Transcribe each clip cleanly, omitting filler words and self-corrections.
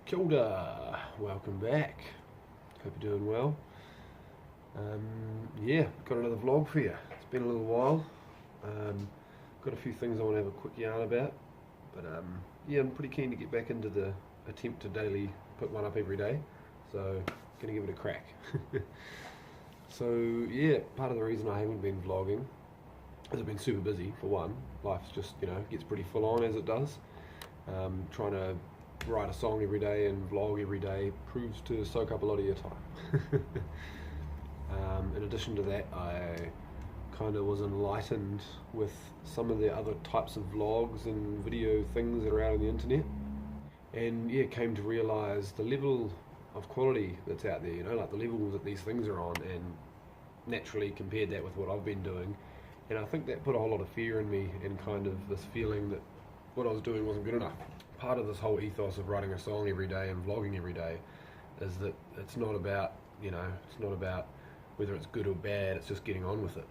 Kia ora, welcome back. Hope you're doing well. Yeah, got another vlog for you. It's been a little while. Got a few things I want to have a quick yarn about, but yeah, I'm pretty keen to get back into the attempt to daily put one up every day. So, gonna give it a crack. So yeah, part of the reason I haven't been vlogging is I've been super busy. For one, life's just gets pretty full on as it does. Trying to write a song every day and vlog every day proves to soak up a lot of your time. In addition to that, I kind of was enlightened with some of the other types of vlogs and video things that are out on the internet, and yeah, came to realise the level of quality that's out there, like the levels that these things are on, and naturally compared that with what I've been doing, and I think that put a whole lot of fear in me and kind of this feeling that what I was doing wasn't good enough. Part of this whole ethos of writing a song every day and vlogging every day is that it's not about, it's not about whether it's good or bad, it's just getting on with it.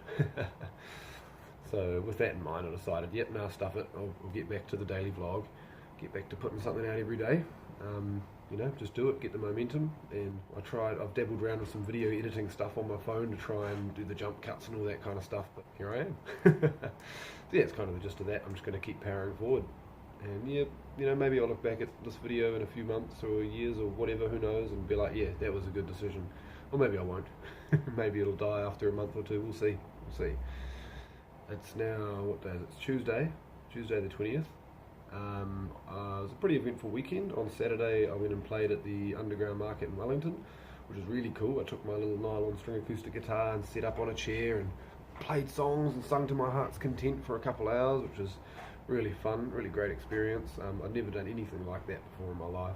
So with that in mind, I decided, yep, now stuff it, I'll get back to the daily vlog, get back to putting something out every day. Just do it, get the momentum. And I've dabbled around with some video editing stuff on my phone to try and do the jump cuts and all that kind of stuff, but here I am. So yeah, it's kind of the gist of that. I'm just going to keep powering forward. And yeah, maybe I'll look back at this video in a few months or years or whatever, who knows, and be like, yeah, that was a good decision. Or maybe I won't. Maybe it'll die after a month or two, we'll see. It's now, what day is it? It's Tuesday the 20th. It was a pretty eventful weekend. On Saturday I went and played at the Underground Market in Wellington, which was really cool. I took my little nylon string acoustic guitar and set up on a chair and played songs and sung to my heart's content for a couple hours, which was really fun, really great experience. I'd never done anything like that before in my life.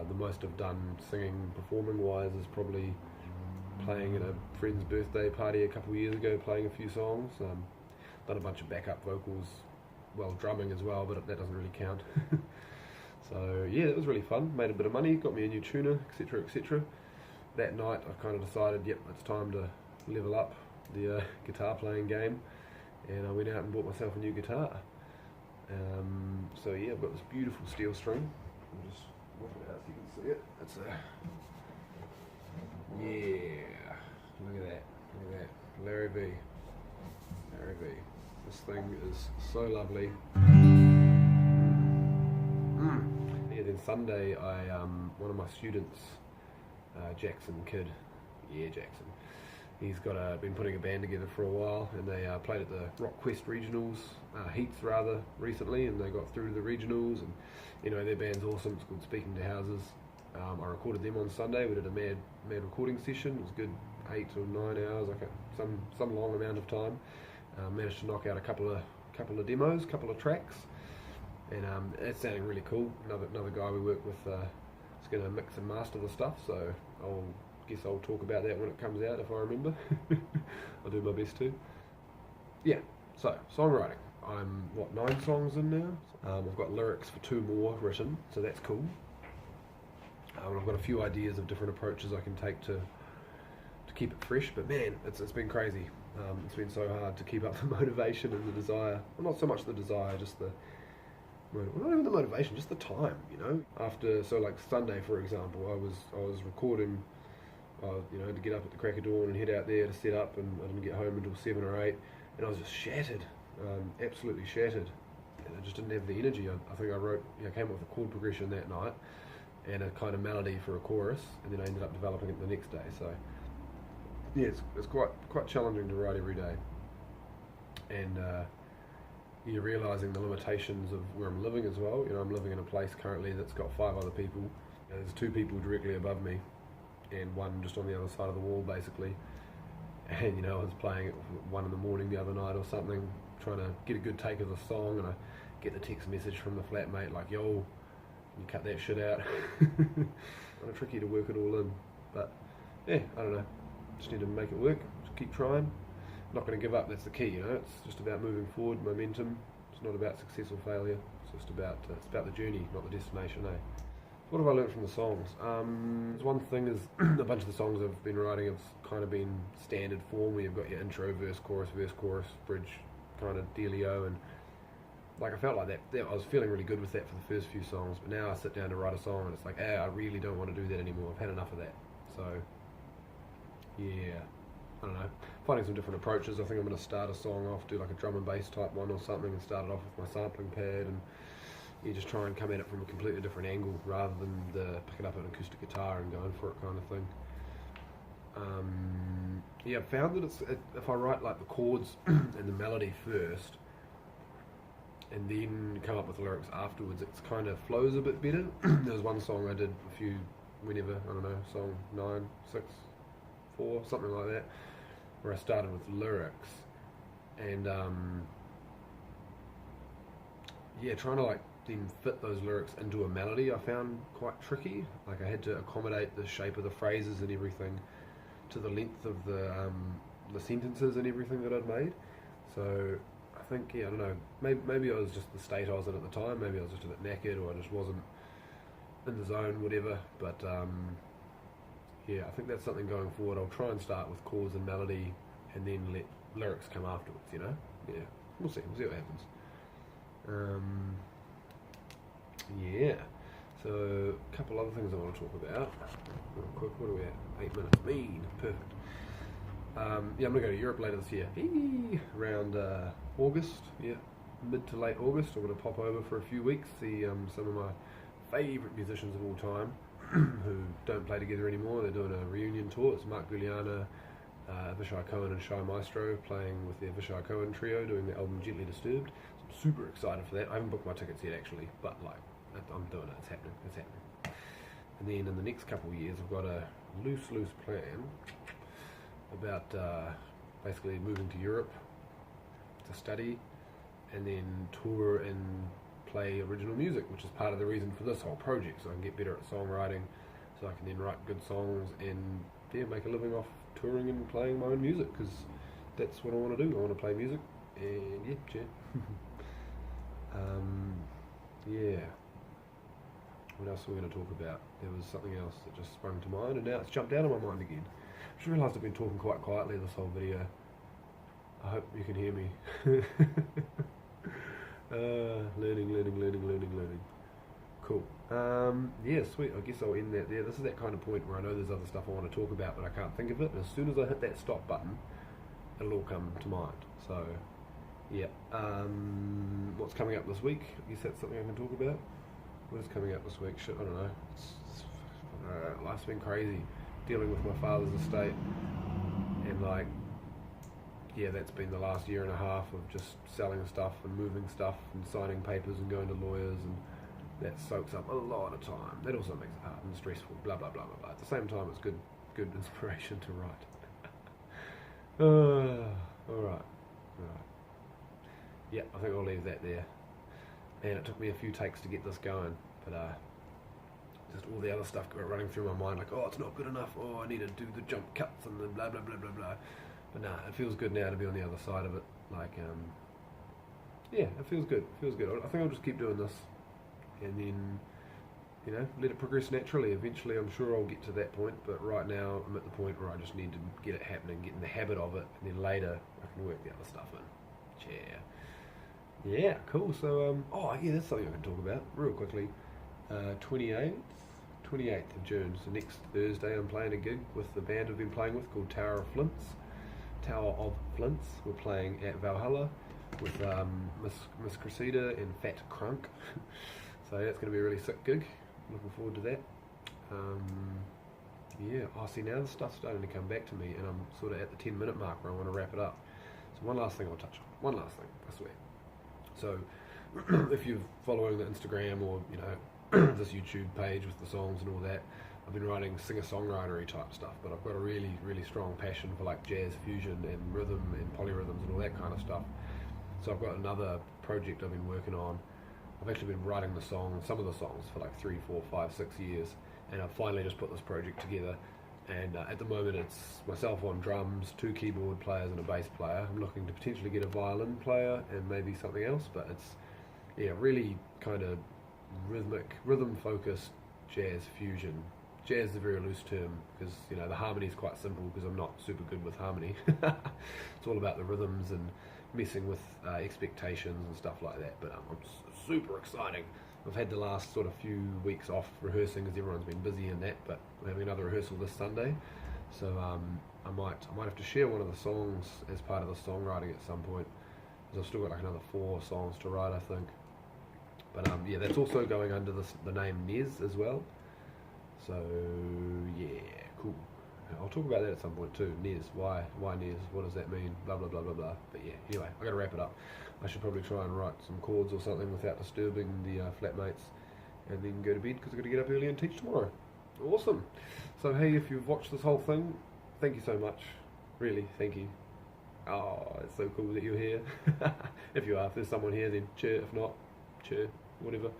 The most I've done singing, performing wise, is probably playing at a friend's birthday party a couple of years ago, playing a few songs. Done a bunch of backup vocals, well, drumming as well, but that doesn't really count. So yeah, it was really fun, made a bit of money, got me a new tuner, etc, etc. That night I kind of decided, yep, it's time to level up the guitar playing game, and I went out and bought myself a new guitar. So yeah, I've got this beautiful steel string. I'll just whip it out so you can see it. It's yeah, look at that, Larry V. This thing is so lovely. Yeah, then Sunday one of my students, Jackson, he's been putting a band together for a while, and they played at the Rock Quest Regionals, Heats rather, recently, and they got through to the Regionals, and their band's awesome. It's called Speaking to Houses. I recorded them on Sunday. We did a mad recording session. It was good, 8 or 9 hours, like some long amount of time. Managed to knock out a couple of demos, couple of tracks, and it's sounding really cool. Another guy we work with is going to mix and master the stuff, so I'll talk about that when it comes out, if I remember. I'll do my best to. Yeah, so songwriting. I'm 9 songs in now. I've got lyrics for 2 more written, so that's cool. I've got a few ideas of different approaches I can take to keep it fresh, but man, it's been crazy. It's been so hard to keep up the motivation and the desire. Well, not so much the desire, just not even the motivation, just the time. After, so like Sunday, for example, I was recording. Had to get up at the crack of dawn and head out there to set up, and I didn't get home until 7 or 8, and I was just shattered, absolutely shattered, and I just didn't have the energy. I think I came up with a chord progression that night and a kind of melody for a chorus, and then I ended up developing it the next day. So yeah, it's quite challenging to write every day, and you're realising the limitations of where I'm living as well. I'm living in a place currently that's got 5 other people. There's 2 people directly above me, and 1 just on the other side of the wall, basically. And I was playing at 1 in the morning the other night or something, trying to get a good take of the song, and I get the text message from the flatmate like, yo, can you cut that shit out? Kind of tricky to work it all in, but yeah, I don't know, just need to make it work, just keep trying. Not going to give up, that's the key. It's just about moving forward, momentum. It's not about success or failure, it's just about the journey, not the destination. What have I learned from the songs? One thing is a bunch of the songs I've been writing have kind of been standard form, where you've got your intro, verse, chorus, bridge kind of dealio, and like I felt like that I was feeling really good with that for the first few songs, but now I sit down to write a song and it's like, I really don't want to do that anymore. I've had enough of that. So yeah, I don't know, finding some different approaches. I think I'm going to start a song off, do like a drum and bass type one or something, and start it off with my sampling pad, and you just try and come at it from a completely different angle rather than picking up an acoustic guitar and going for it kind of thing. Yeah, I've found that if I write like the chords and the melody first, and then come up with the lyrics afterwards, it kind of flows a bit better. There was one song I did whenever, I don't know, song 9, 6, 4, something like that, where I started with lyrics, and yeah, trying to like then fit those lyrics into a melody I found quite tricky. Like I had to accommodate the shape of the phrases and everything to the length of the sentences and everything that I'd made. So I think, yeah, I don't know, maybe it was just the state I was in at the time, maybe I was just a bit knackered, or I just wasn't in the zone, whatever, but yeah, I think that's something going forward. I'll try and start with chords and melody and then let lyrics come afterwards, you know? Yeah, we'll see what happens. Yeah, so a couple other things I want to talk about real quick. What are we at? 8 minutes. Perfect. Yeah, I'm going to go to Europe later this year. Around August, yeah, mid to late August. I'm going to pop over for a few weeks, see some of my favourite musicians of all time who don't play together anymore. They're doing a reunion tour. It's Mark Guliana, Avishai Cohen and Shai Maestro playing with the Avishai Cohen trio doing the album Gently Disturbed. So I'm super excited for that. I haven't booked my tickets yet actually, but like I'm doing it. It's happening. And then in the next couple of years I've got a loose plan about basically moving to Europe to study and then tour and play original music, which is part of the reason for this whole project, so I can get better at songwriting, so I can then write good songs and make a living off touring and playing my own music, because that's what I want to do. I want to play music, and yeah. Yeah. What else are we going to talk about? There was something else that just sprung to mind, and now it's jumped out of my mind again. I just realised I've been talking quite quietly this whole video. I hope you can hear me. Learning. Cool. Yeah, sweet. I guess I'll end that there. This is that kind of point where I know there's other stuff I want to talk about, but I can't think of it. And as soon as I hit that stop button, it'll all come to mind. So, yeah. What's coming up this week? I guess that's something I can talk about. What is coming up this week? Shit, I don't know. Life's been crazy. Dealing with my father's estate, and like, yeah, that's been the last year and a half of just selling stuff and moving stuff and signing papers and going to lawyers, and that soaks up a lot of time. That also makes it hard and stressful, blah blah blah blah blah. At the same time, it's good inspiration to write. Alright. Yeah, I think I'll leave that there. And it took me a few takes to get this going, but just all the other stuff running through my mind, like, oh, it's not good enough, oh, I need to do the jump cuts and the blah blah blah blah blah. But nah, it feels good now to be on the other side of it. Like, yeah, it feels good. I think I'll just keep doing this, and then, let it progress naturally. Eventually, I'm sure I'll get to that point. But right now, I'm at the point where I just need to get it happening, get in the habit of it, and then later I can work the other stuff in. Yeah, cool. So, that's something I can talk about real quickly. 28th of June. So next Thursday, I'm playing a gig with the band I've been playing with called Tower of Flints. We're playing at Valhalla with Miss Cressida and Fat Crunk. So that's going to be a really sick gig. Looking forward to that. See, now the stuff's starting to come back to me, and I'm sort of at the 10-minute mark where I want to wrap it up. So one last thing I'll touch on. One last thing, I swear. So if you're following the Instagram or this YouTube page with the songs and all that, I've been writing singer-songwriter type stuff, but I've got a really, really strong passion for like jazz fusion and rhythm and polyrhythms and all that kind of stuff. So I've got another project I've been working on. I've actually been writing some of the songs for like 3, 4, 5, 6 years, and I've finally just put this project together. And at the moment it's myself on drums, 2 keyboard players and a bass player. I'm looking to potentially get a violin player and maybe something else, but it's really kind of rhythm-focused jazz fusion. Jazz is a very loose term because the harmony is quite simple because I'm not super good with harmony. It's all about the rhythms and messing with expectations and stuff like that. But super exciting. I've had the last sort of few weeks off rehearsing because everyone's been busy in that, but we're having another rehearsal this Sunday, so I might have to share one of the songs as part of the songwriting at some point, because I've still got like another 4 songs to write, I think. But yeah, that's also going under the name Nez as well. So yeah, cool. I'll talk about that at some point too. Nez, why Nez? What does that mean? Blah blah blah blah blah. But yeah, anyway, I got to wrap it up. I should probably try and write some chords or something without disturbing the flatmates, and then go to bed because I've got to get up early and teach tomorrow. Awesome. So hey, if you've watched this whole thing, thank you so much. Really, thank you. Oh, it's so cool that you're here. If you are, if there's someone here, then cheer. If not, cheer. Whatever.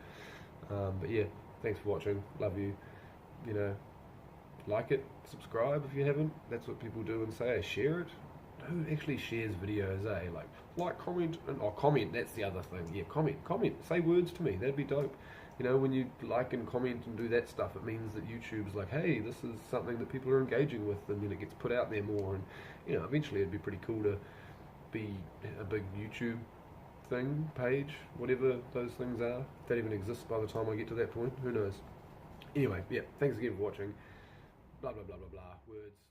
But yeah, thanks for watching. Love you. You know, like it, subscribe if you haven't. That's what people do and say. Share it. Who actually shares videos, eh? Like, comment, and comment, that's the other thing. Yeah, comment, say words to me, that'd be dope. You know, when you like and comment and do that stuff, it means that YouTube's like, hey, this is something that people are engaging with, and then it gets put out there more, and, you know, eventually it'd be pretty cool to be a big YouTube thing, page, whatever those things are. If that even exists by the time I get to that point, who knows. Anyway, yeah, thanks again for watching. Blah, blah, blah, blah, blah, words.